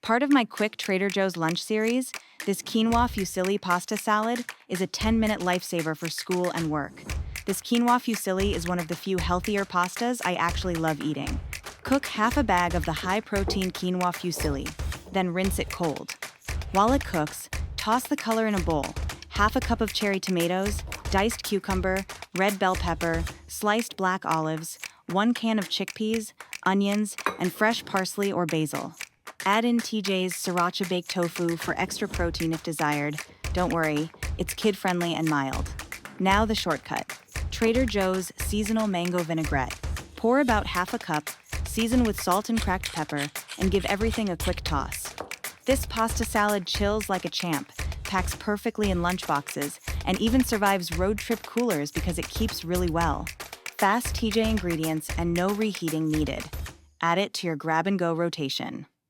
Part of my quick Trader Joe's lunch series, this Quinoa Fusilli Pasta Salad is a 10-minute lifesaver for school and work. This quinoa fusilli is one of the few healthier pastas I actually love eating. Cook half a bag of the high-protein quinoa fusilli, then rinse it cold. While it cooks, toss the color in a bowl. Half a cup of cherry tomatoes, diced cucumber, red bell pepper, sliced black olives, 1 can of chickpeas, onions, and fresh parsley or basil. Add in TJ's sriracha baked tofu for extra protein if desired. Don't worry, it's kid-friendly and mild. Now the shortcut. Trader Joe's seasonal mango vinaigrette. Pour about half a cup, season with salt and cracked pepper, and give everything a quick toss. This pasta salad chills like a champ, packs perfectly in lunchboxes, and even survives road trip coolers because it keeps really well. Fast TJ ingredients and no reheating needed. Add it to your grab-and-go rotation.